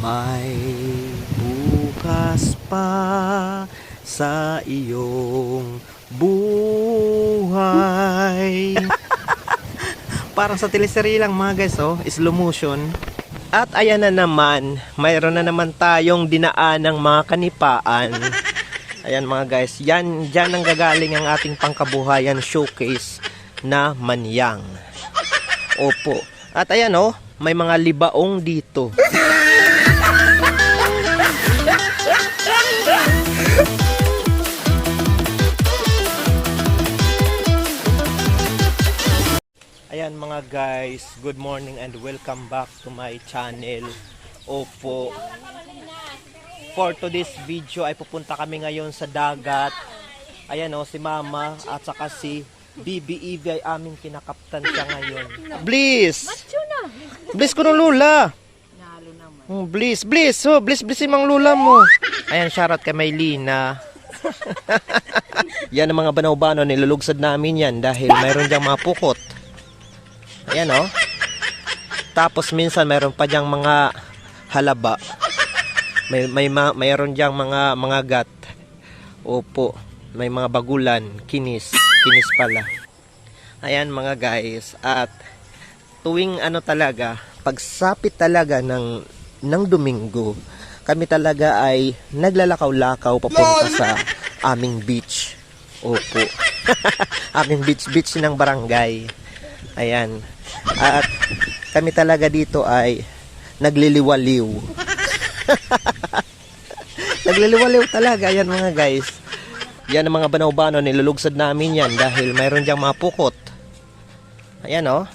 May bukas pa sa iyong buhay. Parang sa teleserye lang mga guys, oh, slow motion. At ayan na naman, mayroon na naman tayong dinaan ng mga kanipaan. Ayan mga guys, dyan ang gagaling ang ating pangkabuhayan showcase na Manyang. Opo. At ayan oh, may mga libaong dito. Ayan mga guys, good morning and welcome back to my channel. Opo. For today's video ay pupunta kami ngayon sa dagat. Ayan o, si Mama at saka si Bibi Evie ay aming kinakaptan siya ngayon. Bliss! Bliss ko ng lula! Bliss, bliss! Oh, bliss yung mga lula mo. Ayan, shoutout kay Maylina. Yan ang mga banaw-banaw, nilulugsad namin yan dahil mayroon diyang mga pukot. Ayan o. Tapos minsan mayroon pa diyang mga halaba. Mayroon diyang mga gat. Opo. May mga bagulan. Kinis pala. Ayan mga guys. At tuwing ano talaga, pagsapit talaga ng Domingo, kami talaga ay naglalakaw-lakaw papunta sa aming beach. Opo. Aming beach ng barangay. Ayan. At kami talaga dito ay nagliliwaliw. Nagliliwaliw talaga. Ayan mga guys. Yan ang mga banaw-banaw, nilulugsad namin yan dahil mayroon diyang mga pukot. Ayan o.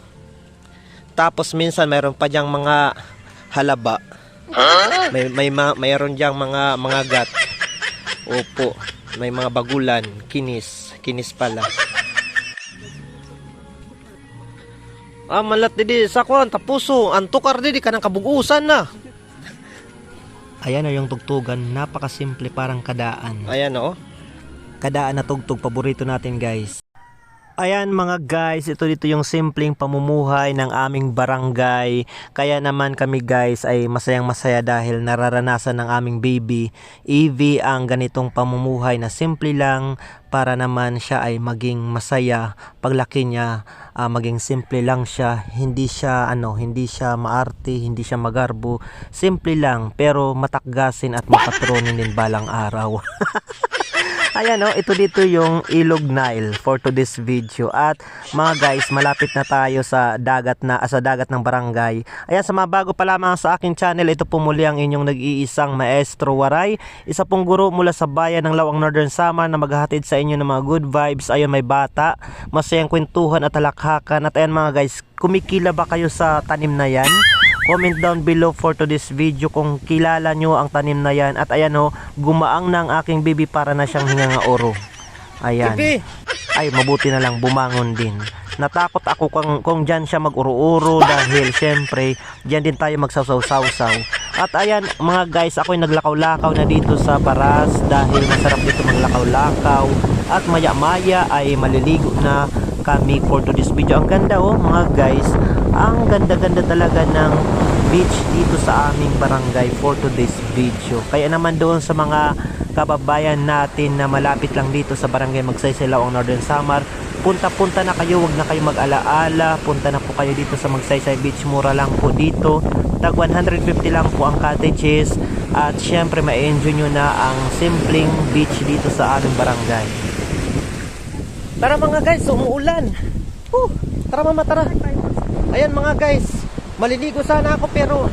Tapos minsan mayroon pa diyang mga halaba. Mayroon diyang mga gat. Opo. May mga bagulan. Kinis pala. Malat didi sa kwan, tapuso, antukar didi kanang kabugusan na. Ayan o yung tugtugan, napakasimple parang kadaan. Ayan o. Kadaan na tugtog, paborito natin guys. Ayan mga guys, ito dito yung simpleng pamumuhay ng aming barangay. Kaya naman kami guys ay masayang masaya dahil nararanasan ng aming baby Evie ang ganitong pamumuhay na simple lang para naman siya ay maging masaya. Paglaki niya, maging simple lang siya. Hindi siya maarte, hindi siya magarbo. Simple lang pero matakgasin at mapatronin din balang araw. Ayan o, ito dito yung Ilog Nile for today's video. At mga guys, malapit na tayo sa dagat ng barangay. Ayan, sa mga bago pa lamang sa aking channel, ito po muli ang inyong nag-iisang Maestro Waray. Isa pong guro mula sa bayan ng Lawang Northern Samar na maghahatid sa inyo ng mga good vibes. Ayun, may bata, masayang kwentuhan at talakhakan. At ayan mga guys, kumikila ba kayo sa tanim na yan? Comment down below for today's video kung kilala nyo ang tanim na yan. At ayan o, gumaang na ang aking baby para na siyang hinga oro. Ayan. Ay, mabuti na lang bumangon din. Natakot ako kung dyan siya mag-uro-uro dahil syempre dyan din tayo magsawsaw-sawsaw. At ayan mga guys, ako'y naglakaw-lakaw na dito sa Paras dahil masarap dito maglakaw-lakaw. At maya-maya ay maliligo na kami for today's video. Ang ganda oh mga guys, ang ganda-ganda talaga ng beach dito sa aming barangay for today's video. Kaya naman doon sa mga kababayan natin na malapit lang dito sa barangay Magsaysay, Lawang Northern Samar, punta-punta na kayo, wag na kayo mag-alaala, punta na po kayo dito sa Magsaysay Beach. Mura lang po dito, tag 150 lang po ang cottages. At syempre ma-enjoy nyo na ang simpleng beach dito sa aming barangay. Tara mga guys, umuulan. Tara mama, tara. Ayan mga guys, maliligo sana ako pero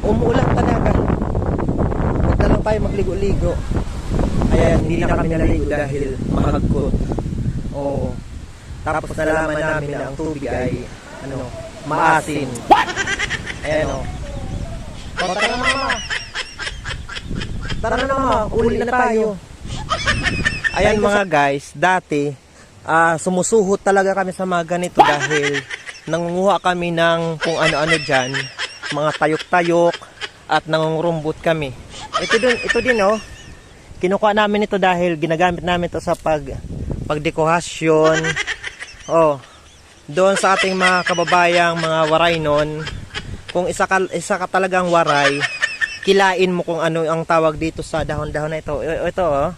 umuulan talaga. Huwag na lang tayo magligo-ligo. Ayan, hindi na kami naliligo dahil mahagkot. Oo. Tapos nalaman namin na ang tubig ay maasin. Ayan o. Tara na mama. Tara na mama, uli na tayo. Ayan mga guys, dati sumusuhot talaga kami sa mga ganito dahil nangunguha kami ng kung ano-ano dyan, mga tayok-tayok at nangungurumbot kami. Ito din oh, kinukuha namin ito dahil ginagamit namin ito sa pagdekorasyon. Oh, doon sa ating mga kababayang mga waray noon, kung isa ka talagang waray, Kilain mo kung ano ang tawag dito sa dahon-dahon na ito. Ito oh.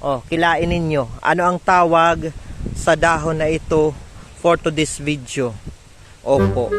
Oh, kilain ninyo. Ano ang tawag sa dahon na ito for today's video? Opo.